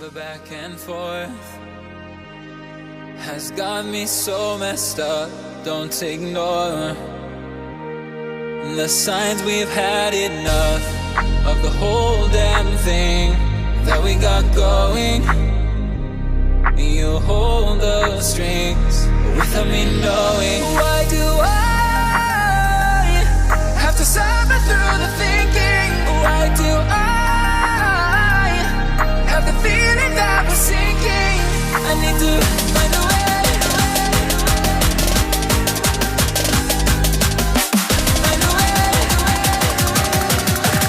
The back and forth has got me so messed up. Don't ignore the signs. We've had enough of the whole damn thing that we got going. You hold the strings without me knowing. Why do I have to suffer through the thinking? Why do I have the feeling that we're sinking? I need to find a way. Find a way.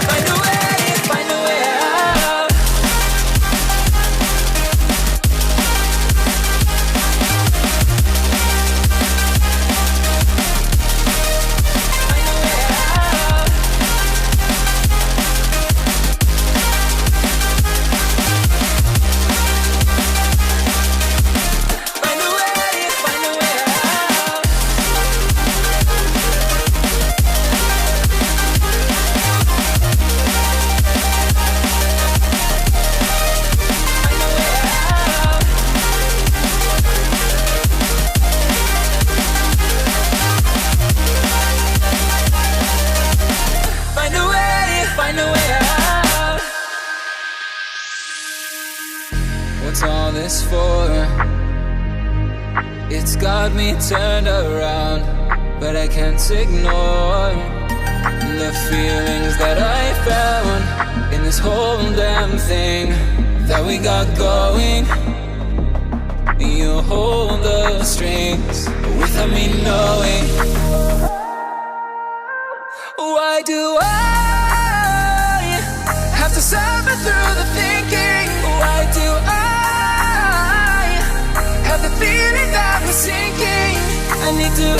Find a way. Find a way out. Find a way out. Find a way. Find a way out. Find a way out. Find a way. Find a way out. What's all this for? It's got me turned around, but I can't ignore the feelings that I found in this whole damn thing that we got going. You hold the strings without me knowing. Why do I have to suffer through the thinking? Why do I have the feeling that we're sinking? I need to